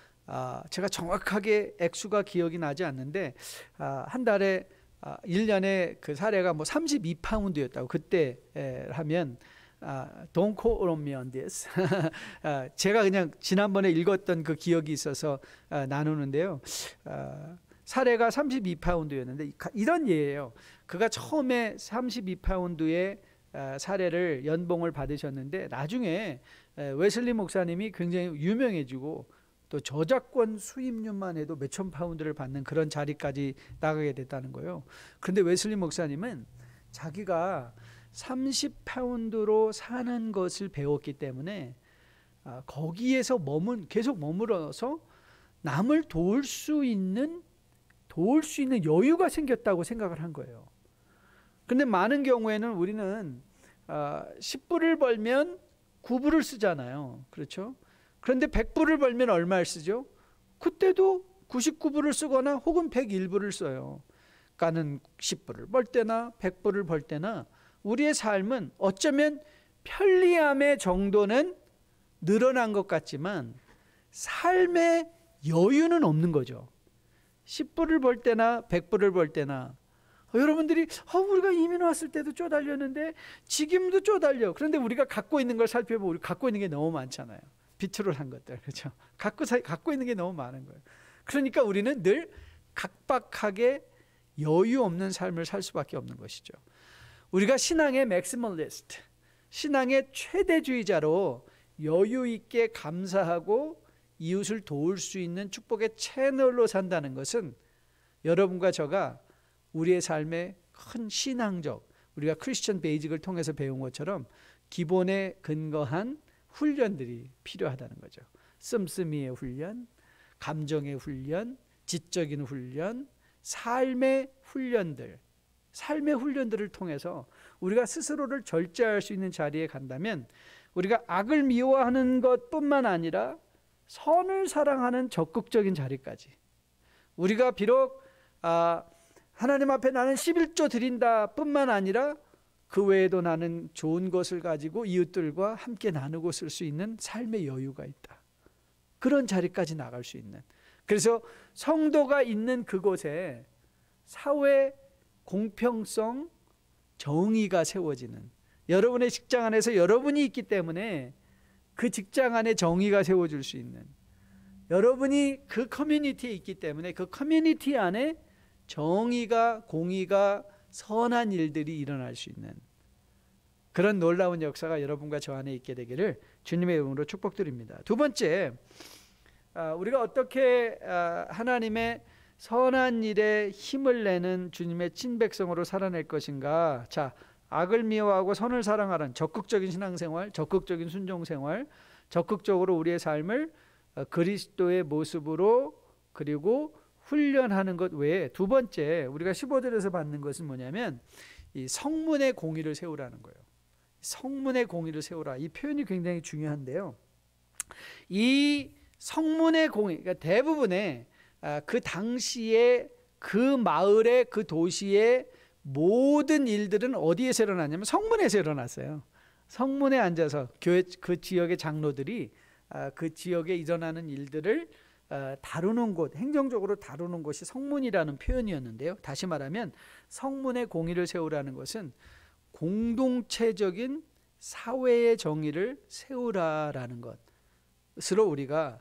제가 정확하게 액수가 기억이 나지 않는데 한 달에 1년에 그 사례가 뭐 32파운드였다고 그때 하면 Don't quote on me on this. 제가 그냥 지난번에 읽었던 그 기억이 있어서 나누는데요. 사례가 32파운드였는데 이런 예예요. 그가 처음에 32파운드의 사례를 연봉을 받으셨는데 나중에 웨슬리 목사님이 굉장히 유명해지고 또 저작권 수입료만 해도 몇천 파운드를 받는 그런 자리까지 나가게 됐다는 거예요. 그런데 웨슬리 목사님은 자기가 30파운드로 사는 것을 배웠기 때문에 거기에서 계속 머물러서 남을 도울 수 있는 여유가 생겼다고 생각을 한 거예요. 그런데 많은 경우에는 우리는 10불을 벌면 9불을 쓰잖아요. 그렇죠? 그런데 100불을 벌면 얼마를 쓰죠? 그때도 99불을 쓰거나 혹은 101불을 써요. 그러니까는 10불을 벌 때나 100불을 벌 때나 우리의 삶은 어쩌면 편리함의 정도는 늘어난 것 같지만 삶의 여유는 없는 거죠. 10불을 벌 때나 100불을 벌 때나 여러분들이 우리가 이민 왔을 때도 쪼달렸는데 지금도 쪼달려. 그런데 우리가 갖고 있는 걸 살펴보면 우리 갖고 있는 게 너무 많잖아요. 빛으로 산 것들, 그렇죠? 갖고 있는 게 너무 많은 거예요. 그러니까 우리는 늘 각박하게 여유 없는 삶을 살 수밖에 없는 것이죠. 우리가 신앙의 맥시멀리스트, 신앙의 최대주의자로 여유 있게 감사하고 이웃을 도울 수 있는 축복의 채널로 산다는 것은 여러분과 저가 우리의 삶의 큰 신앙적, 우리가 크리스천 베이직을 통해서 배운 것처럼 기본에 근거한 훈련들이 필요하다는 거죠. 씀씀이의 훈련, 감정의 훈련, 지적인 훈련, 삶의 훈련들을 통해서 우리가 스스로를 절제할 수 있는 자리에 간다면 우리가 악을 미워하는 것뿐만 아니라 선을 사랑하는 적극적인 자리까지, 우리가 비록 하나님 앞에 나는 11조 드린다 뿐만 아니라 그 외에도 나는 좋은 것을 가지고 이웃들과 함께 나누고 쓸 수 있는 삶의 여유가 있다. 그런 자리까지 나갈 수 있는, 그래서 성도가 있는 그곳에 사회 공평성, 정의가 세워지는, 여러분의 직장 안에서 여러분이 있기 때문에 그 직장 안에 정의가 세워질 수 있는, 여러분이 그 커뮤니티에 있기 때문에 그 커뮤니티 안에 정의가, 공의가, 선한 일들이 일어날 수 있는 그런 놀라운 역사가 여러분과 저 안에 있게 되기를 주님의 이름으로 축복드립니다. 두 번째, 우리가 어떻게 하나님의 선한 일에 힘을 내는 주님의 친백성으로 살아낼 것인가. 자, 악을 미워하고 선을 사랑하는 적극적인 신앙생활, 적극적인 순종생활, 적극적으로 우리의 삶을 그리스도의 모습으로 그리고 훈련하는 것 외에 두 번째 우리가 15절에서 받는 것은 뭐냐면 이 성문의 공의를 세우라는 거예요. 성문의 공의를 세우라. 이 표현이 굉장히 중요한데요. 이 성문의 공의, 그러니까 대부분의 그 당시에 그 마을의 그 도시의 모든 일들은 어디에서 일어났냐면 성문에서 일어났어요. 성문에 앉아서 교회 그 지역의 장로들이 그 지역에 일어나는 일들을 다루는 곳, 행정적으로 다루는 곳이 성문이라는 표현이었는데요. 다시 말하면 성문의 공의를 세우라는 것은 공동체적인 사회의 정의를 세우라라는 것으로 우리가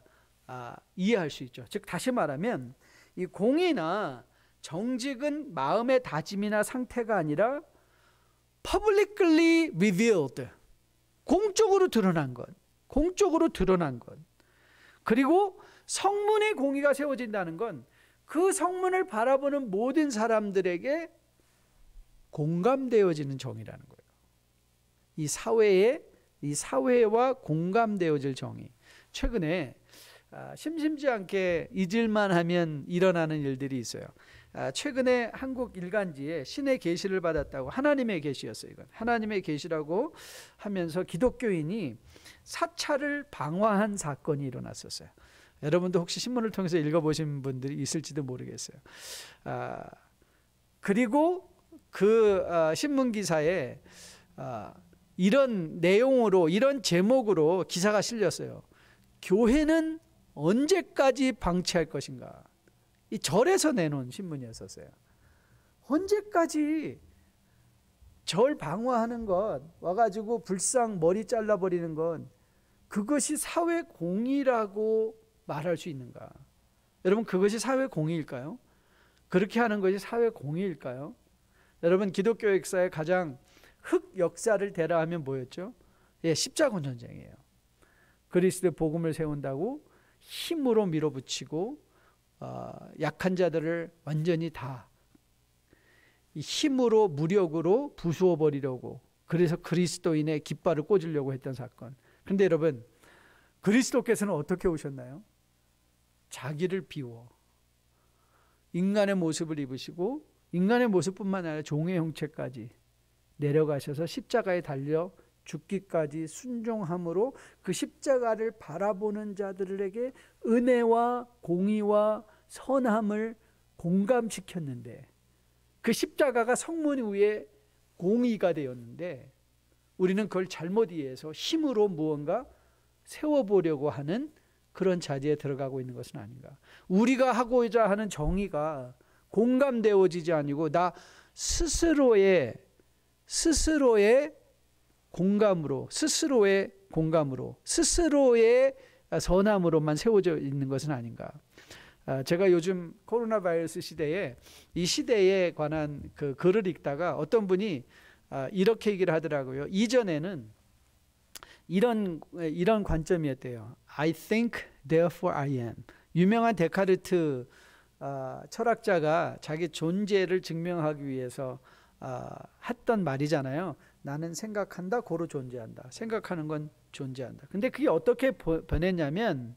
이해할 수 있죠. 즉 다시 말하면 이 공의나 정직은 마음의 다짐이나 상태가 아니라 publicly revealed, 공적으로 드러난 것, 공적으로 드러난 것. 그리고 성문의 공의가 세워진다는 건 그 성문을 바라보는 모든 사람들에게 공감되어지는 정의라는 거예요. 이 사회와 공감되어질 정의. 최근에 심심치 않게 잊을만 하면 일어나는 일들이 있어요. 최근에 한국 일간지에 신의 계시를 받았다고, 하나님의 계시였어요. 이건 하나님의 계시라고 하면서 기독교인이 사찰을 방화한 사건이 일어났었어요. 여러분도 혹시 신문을 통해서 읽어보신 분들이 있을지도 모르겠어요. 그리고 그 신문 기사에 이런 내용으로, 이런 제목으로 기사가 실렸어요. 교회는 언제까지 방치할 것인가? 이 절에서 내놓은 신문이었었어요. 언제까지 절 방화하는 것, 와가지고 불상 머리 잘라버리는 건 그것이 사회 공의라고 말할 수 있는가? 여러분, 그것이 사회 공의일까요? 그렇게 하는 것이 사회 공의일까요? 여러분, 기독교 역사의 가장 흑 역사를 대라하면 뭐였죠? 십자군 전쟁이에요. 그리스도의 복음을 세운다고 힘으로 밀어붙이고 약한 자들을 완전히 다 힘으로, 무력으로 부수어 버리려고, 그래서 그리스도인의 깃발을 꽂으려고 했던 사건. 그런데 여러분, 그리스도께서는 어떻게 오셨나요? 자기를 비워 인간의 모습을 입으시고, 인간의 모습뿐만 아니라 종의 형체까지 내려가셔서 십자가에 달려 죽기까지 순종함으로 그 십자가를 바라보는 자들에게 은혜와 공의와 선함을 공감시켰는데, 그 십자가가 성문 위에 공의가 되었는데 우리는 그걸 잘못 이해해서 힘으로 무언가 세워보려고 하는 그런 자리에 들어가고 있는 것은 아닌가. 우리가 하고자 하는 정의가 공감되어지지 아니고 나 스스로의 공감으로, 스스로의 선함으로만 세워져 있는 것은 아닌가. 제가 요즘 코로나 바이러스 시대에 이 시대에 관한 그 글을 읽다가 어떤 분이 이렇게 얘기를 하더라고요. 이전에는 이런 관점이었대요. I think, therefore I am. 유명한 데카르트 철학자가 자기 존재를 증명하기 위해서 했던 말이잖아요. 나는 생각한다, 고로 존재한다. 생각하는 건 존재한다. 근데 그게 어떻게 변했냐면,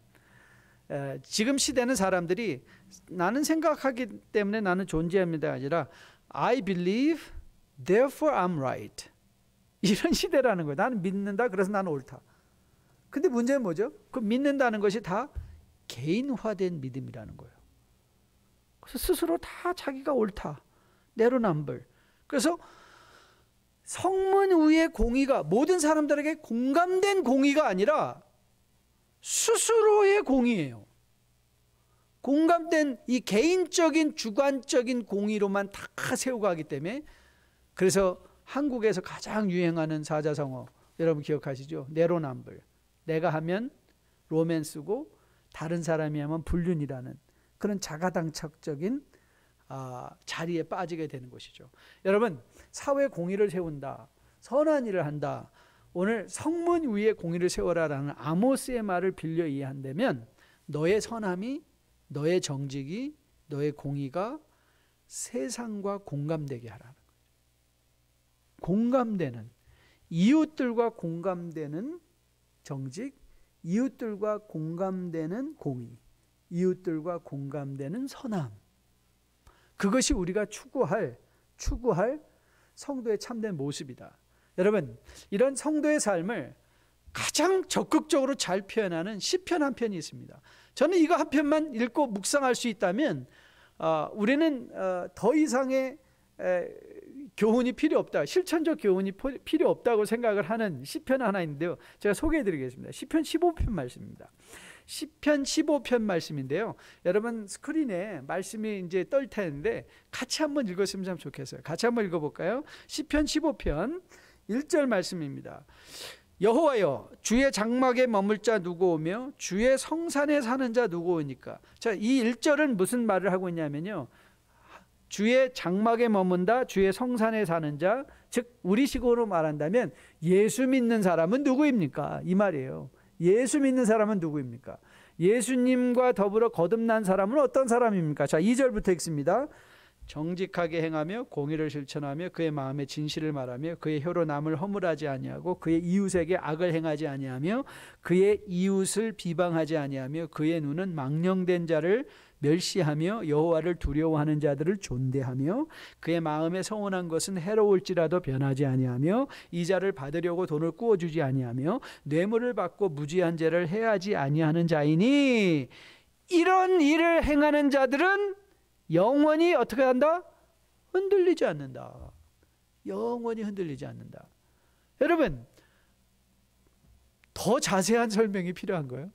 지금 시대는 사람들이 나는 생각하기 때문에 나는 존재합니다 아니라 I believe, therefore I'm right. 이런 시대라는 거예요. 나는 믿는다, 그래서 나는 옳다. 근데 문제는 뭐죠? 그 믿는다는 것이 다 개인화된 믿음이라는 거예요. 그래서 스스로 다 자기가 옳다, 내로남불. 그래서 성문 위의 공의가 모든 사람들에게 공감된 공의가 아니라 스스로의 공의예요. 공감된 이 개인적인 주관적인 공의로만 다 세우고 하기 때문에, 그래서 한국에서 가장 유행하는 사자성어 여러분 기억하시죠? 내로남불. 내가 하면 로맨스고 다른 사람이 하면 불륜이라는 그런 자가당착적인 자리에 빠지게 되는 것이죠. 여러분, 사회 공의를 세운다, 선한 일을 한다. 오늘 성문 위에 공의를 세워라라는 아모스의 말을 빌려 이해한다면, 너의 선함이, 너의 정직이, 너의 공의가 세상과 공감되게 하라는 거예요. 공감되는, 이웃들과 공감되는 정직, 이웃들과 공감되는 공의, 이웃들과 공감되는 선함. 그것이 우리가 추구할 성도의 참된 모습이다. 여러분, 이런 성도의 삶을 가장 적극적으로 잘 표현하는 시편 한 편이 있습니다. 저는 이거 한 편만 읽고 묵상할 수 있다면 우리는 더 이상의 교훈이 필요 없다, 실천적 교훈이 필요 없다고 생각을 하는 시편 하나 있는데요. 제가 소개해 드리겠습니다. 시편 15편 말씀입니다. 시편 15편 말씀인데요. 여러분 스크린에 말씀이 이제 뜰 텐데 같이 한번 읽었으면 참 좋겠어요. 같이 한번 읽어볼까요? 시편 15편 1절 말씀입니다. 여호와여, 주의 장막에 머물 자 누구오며 주의 성산에 사는 자 누구오니까. 자, 이 1절은 무슨 말을 하고 있냐면요, 주의 장막에 머문다, 주의 성산에 사는 자, 즉 우리식으로 말한다면 예수 믿는 사람은 누구입니까? 이 말이에요. 예수 믿는 사람은 누구입니까? 예수님과 더불어 거듭난 사람은 어떤 사람입니까? 자, 2절부터 읽습니다. 정직하게 행하며 공의를 실천하며 그의 마음에 진실을 말하며 그의 혀로 남을 허물하지 아니하고 그의 이웃에게 악을 행하지 아니하며 그의 이웃을 비방하지 아니하며 그의 눈은 망령된 자를 멸시하며 여호와를 두려워하는 자들을 존대하며 그의 마음에 서운한 것은 해로울지라도 변하지 아니하며 이자를 받으려고 돈을 꾸어주지 아니하며 뇌물을 받고 무지한 죄를 해하지 아니하는 자이니, 이런 일을 행하는 자들은 영원히 어떻게 한다? 흔들리지 않는다. 영원히 흔들리지 않는다. 여러분, 더 자세한 설명이 필요한 거예요.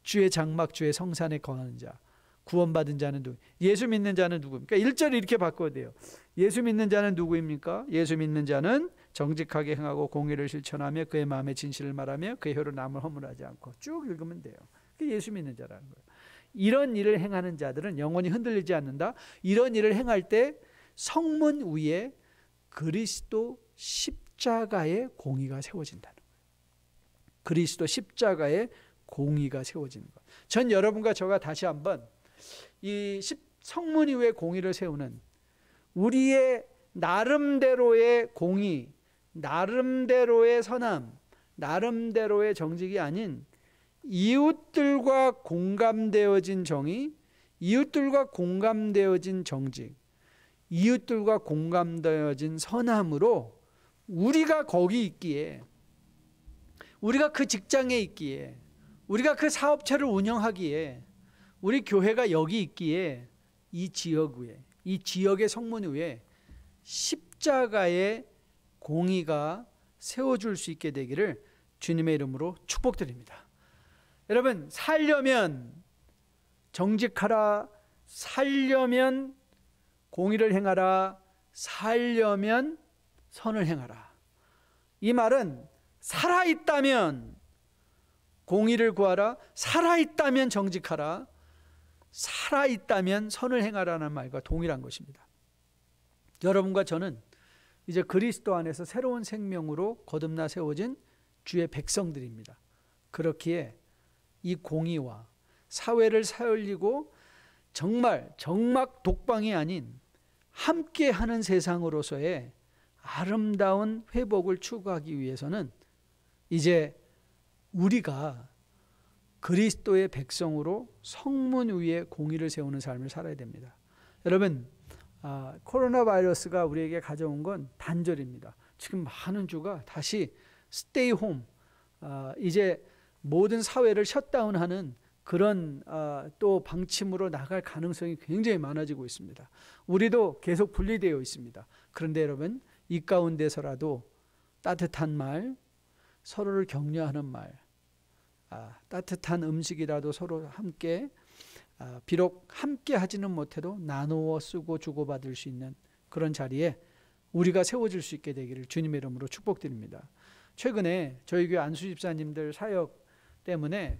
주의 장막, 주의 성산에 거하는 자, 구원받은 자는 누구? 예수 믿는 자는 누구입니까? 1절을 이렇게 바꿔야 돼요. 예수 믿는 자는 누구입니까? 예수 믿는 자는 정직하게 행하고 공의를 실천하며 그의 마음에 진실을 말하며 그의 혀로 남을 허물하지 않고, 쭉 읽으면 돼요. 그게 예수 믿는 자라는 거예요. 이런 일을 행하는 자들은 영원히 흔들리지 않는다. 이런 일을 행할 때 성문 위에 그리스도 십자가의 공의가 세워진다는 거예요. 그리스도 십자가의 공의가 세워지는 것. 전 여러분과 저가 다시 한번 이 성문 위에 공의를 세우는 우리의 나름대로의 공의, 나름대로의 선함, 나름대로의 정직이 아닌 이웃들과 공감되어진 정의, 이웃들과 공감되어진 정직, 이웃들과 공감되어진 선함으로 우리가 거기 있기에, 우리가 그 직장에 있기에, 우리가 그 사업체를 운영하기에, 우리 교회가 여기 있기에 이 지역 위에, 이 지역의 성문 위에 십자가의 공의가 세워줄 수 있게 되기를 주님의 이름으로 축복드립니다. 여러분, 살려면 정직하라, 살려면 공의를 행하라, 살려면 선을 행하라. 이 말은 살아있다면 공의를 구하라, 살아있다면 정직하라, 살아있다면 선을 행하라는 말과 동일한 것입니다. 여러분과 저는 이제 그리스도 안에서 새로운 생명으로 거듭나 세워진 주의 백성들입니다. 그렇기에 이 공의와 사회를 살리고 정말 정막 독방이 아닌 함께하는 세상으로서의 아름다운 회복을 추구하기 위해서는 이제 우리가 그리스도의 백성으로 성문 위에 공의를 세우는 삶을 살아야 됩니다. 여러분, 코로나 바이러스가 우리에게 가져온 건 단절입니다. 지금 많은 주가 다시 스테이 홈, 이제 모든 사회를 셧다운하는 그런 또 방침으로 나갈 가능성이 굉장히 많아지고 있습니다. 우리도 계속 분리되어 있습니다. 그런데 여러분, 이 가운데서라도 따뜻한 말, 서로를 격려하는 말, 따뜻한 음식이라도 서로 함께, 비록 함께 하지는 못해도 나누어 쓰고 주고받을 수 있는 그런 자리에 우리가 세워질 수 있게 되기를 주님의 이름으로 축복드립니다. 최근에 저희 교회 안수 집사님들 사역 때문에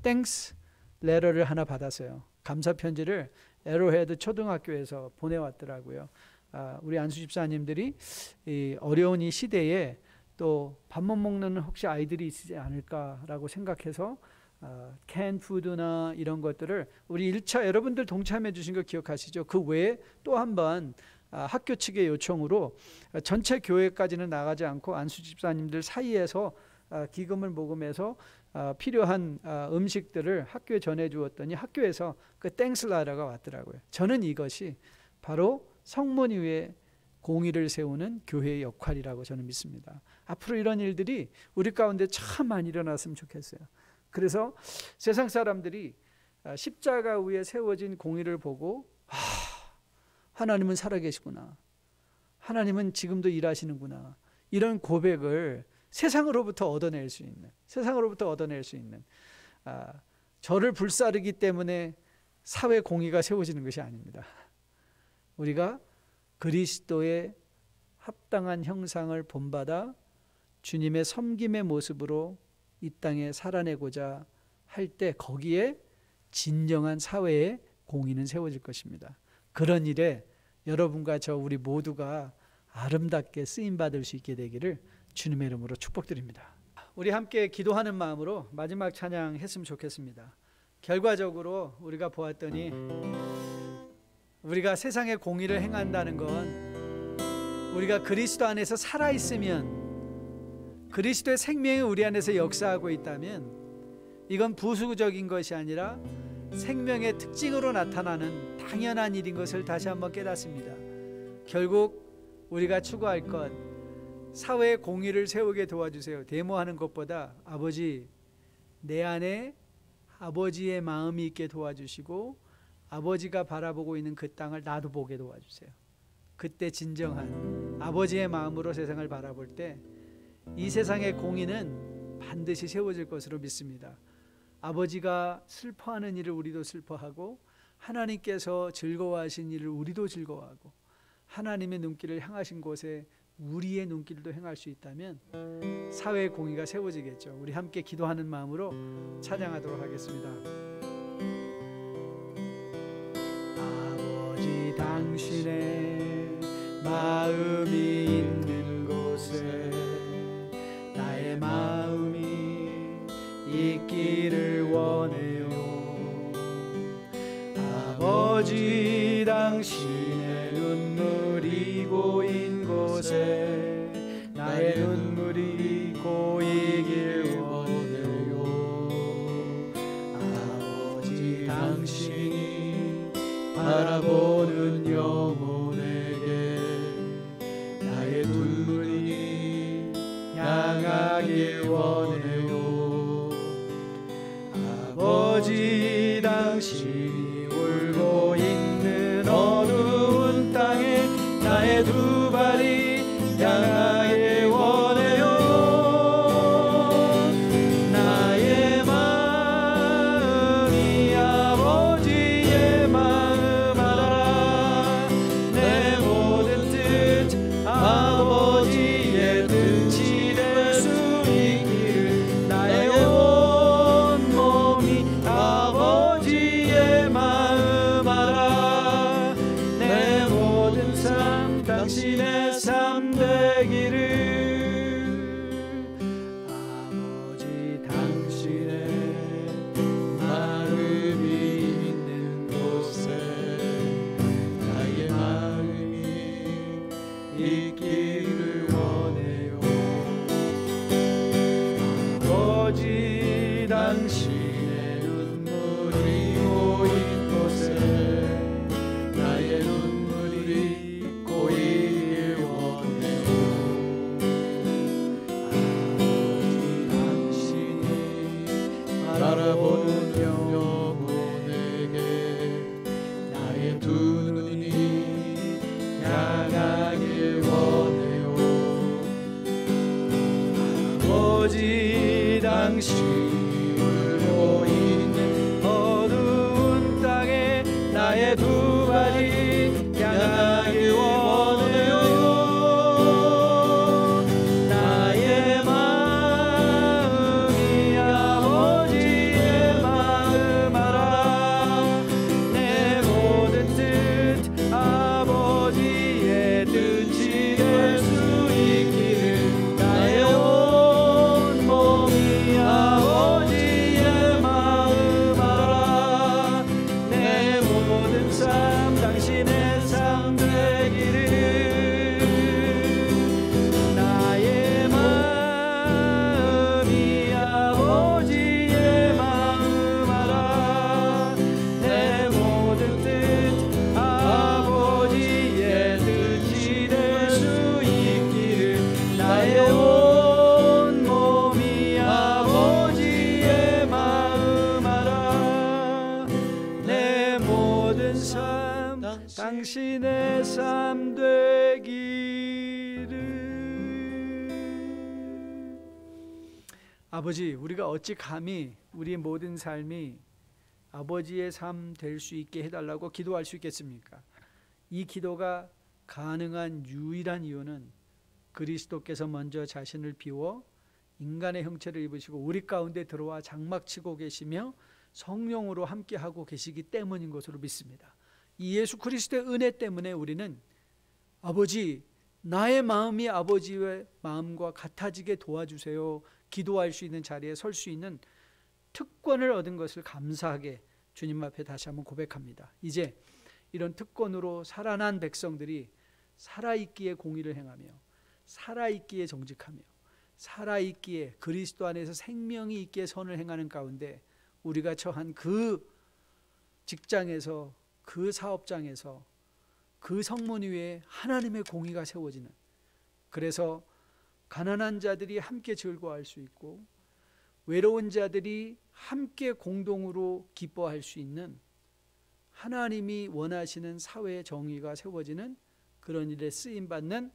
땡스 레터를 하나 받았어요. 감사 편지를 에로헤드 초등학교에서 보내왔더라고요. 우리 안수 집사님들이 이 어려운 이 시대에 또 밥 못 먹는 혹시 아이들이 있지 않을까라고 생각해서 캔 푸드나 이런 것들을 우리 1차 여러분들 동참해 주신 거 기억하시죠? 그 외에 또 한 번 학교 측의 요청으로 전체 교회까지는 나가지 않고 안수 집사님들 사이에서 기금을 모금해서 필요한 음식들을 학교에 전해 주었더니 학교에서 그 땡스 라더가 왔더라고요. 저는 이것이 바로 성문 위에 공의를 세우는 교회의 역할이라고 저는 믿습니다. 앞으로 이런 일들이 우리 가운데 참 많이 일어났으면 좋겠어요. 그래서 세상 사람들이 십자가 위에 세워진 공의를 보고 하나님은 살아계시구나, 하나님은 지금도 일하시는구나, 이런 고백을 세상으로부터 얻어낼 수 있는 저를 불사르기 때문에 사회 공의가 세워지는 것이 아닙니다. 우리가 그리스도의 합당한 형상을 본받아 주님의 섬김의 모습으로 이 땅에 살아내고자 할 때 거기에 진정한 사회의 공의는 세워질 것입니다. 그런 일에 여러분과 저 우리 모두가 아름답게 쓰임받을 수 있게 되기를 주님의 이름으로 축복드립니다. 우리 함께 기도하는 마음으로 마지막 찬양 했으면 좋겠습니다. 결과적으로 우리가 보았더니 우리가 세상의 공의를 행한다는 건 우리가 그리스도 안에서 살아있으면, 그리스도의 생명이 우리 안에서 역사하고 있다면 이건 부수적인 것이 아니라 생명의 특징으로 나타나는 당연한 일인 것을 다시 한번 깨닫습니다. 결국 우리가 추구할 것, 사회의 공의를 세우게 도와주세요. 데모하는 것보다 아버지, 내 안에 아버지의 마음이 있게 도와주시고 아버지가 바라보고 있는 그 땅을 나도 보게 도와주세요. 그때 진정한 아버지의 마음으로 세상을 바라볼 때 이 세상의 공의는 반드시 세워질 것으로 믿습니다. 아버지가 슬퍼하는 일을 우리도 슬퍼하고 하나님께서 즐거워하신 일을 우리도 즐거워하고 하나님의 눈길을 향하신 곳에 우리의 눈길도 행할 수 있다면 사회의 공의가 세워지겠죠. 우리 함께 기도하는 마음으로 찬양하도록 하겠습니다. 아버지, 당신의 마음이 있는 곳에 나의 마음이 있기를 원해요. 아버지, 당신의 눈물이 고인 곳에 나의 눈물이 고이길 원해요. 아버지, 당신이 바라보는 영혼에게 나의 눈물이 향하길 원해요. 아버지, 당신이 울고 있는 어두운 땅에 나의 두 발이 향하길 원해요. 나의 마음이 아버지의 마음 알아. 내 모든 뜻 아버지의 뜻이 될 수 있기를 나의 온 몸이 아버지의 마음 알아. 내 모든 삶 당신의 삶 되기를. 아버지, 당신의 마음이 있는 곳에 나의 마음이 있기를 원해요. 아버지, 당신의 눈물이 고인 곳에 나의 눈물이 고이길 원해요. 아버지, 당신이 바라보는 영혼에게 나의 두 눈이 향하길 원해요. 아버지, 당신이 울고 있는 어두운 땅에 나의 두 발이 향하길 원해요. 나의 마음이 아버지의 마음 알아. 내 모든 뜻 아버지의 뜻이 될 수 있기를 나의 온 몸이 아버지 당신의 삶 되기를. 아버지, 우리가 어찌 감히 우리의 모든 삶이 아버지의 삶 될 수 있게 해달라고 기도할 수 있겠습니까? 이 기도가 가능한 유일한 이유는 그리스도께서 먼저 자신을 비워 인간의 형체를 입으시고 우리 가운데 들어와 장막치고 계시며 성령으로 함께하고 계시기 때문인 것으로 믿습니다. 이 예수 그리스도의 은혜 때문에 우리는 아버지, 나의 마음이 아버지의 마음과 같아지게 도와주세요, 기도할 수 있는 자리에 설 수 있는 특권을 얻은 것을 감사하게 주님 앞에 다시 한번 고백합니다. 이제 이런 특권으로 살아난 백성들이 살아있기에 공의를 행하며 살아있기에 정직하며 살아있기에 그리스도 안에서 생명이 있기에 선을 행하는 가운데 우리가 처한 그 직장에서, 그 사업장에서, 그 성문 위에 하나님의 공의가 세워지는, 그래서 가난한 자들이 함께 즐거워할 수 있고 외로운 자들이 함께 공동으로 기뻐할 수 있는 하나님이 원하시는 사회의 정의가 세워지는 그런 일에 쓰임받는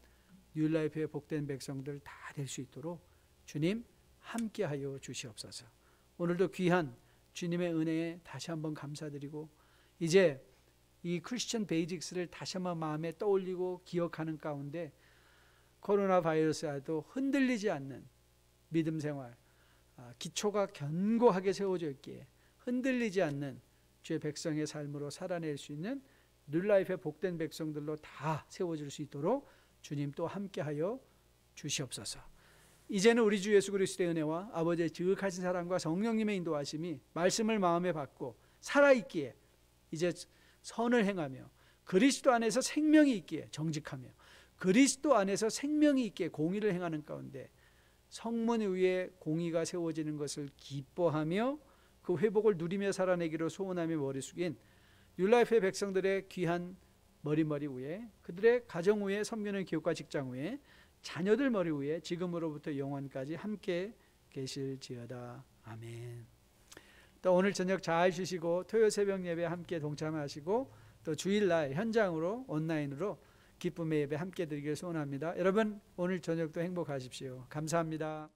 뉴라이프의 복된 백성들 다 될 수 있도록 주님 함께하여 주시옵소서. 오늘도 귀한 주님의 은혜에 다시 한번 감사드리고 이제 이 크리스천 베이직스를 다시 한번 마음에 떠올리고 기억하는 가운데 코로나 바이러스와도 흔들리지 않는 믿음 생활, 기초가 견고하게 세워져 있기에 흔들리지 않는 주의 백성의 삶으로 살아낼 수 있는 뉴라이프의 복된 백성들로 다 세워질 수 있도록 주님 또 함께하여 주시옵소서. 이제는 우리 주 예수 그리스도의 은혜와 아버지의 지극하신 사랑과 성령님의 인도하심이 말씀을 마음에 받고 살아있기에 이제 선을 행하며 그리스도 안에서 생명이 있기에 정직하며 그리스도 안에서 생명이 있기에 공의를 행하는 가운데 성문 위에 공의가 세워지는 것을 기뻐하며 그 회복을 누리며 살아내기로 소원하며 머리 숙인 뉴라이프의 백성들의 귀한 머리 위에, 그들의 가정 위에, 섬기는 기업과 직장 위에, 자녀들 머리 위에 지금으로부터 영원까지 함께 계실지어다. 아멘. 또 오늘 저녁 잘 쉬시고 토요일 새벽 예배 함께 동참하시고 또 주일날 현장으로 온라인으로 기쁨의 예배 함께 드리길 소원합니다. 여러분 오늘 저녁도 행복하십시오. 감사합니다.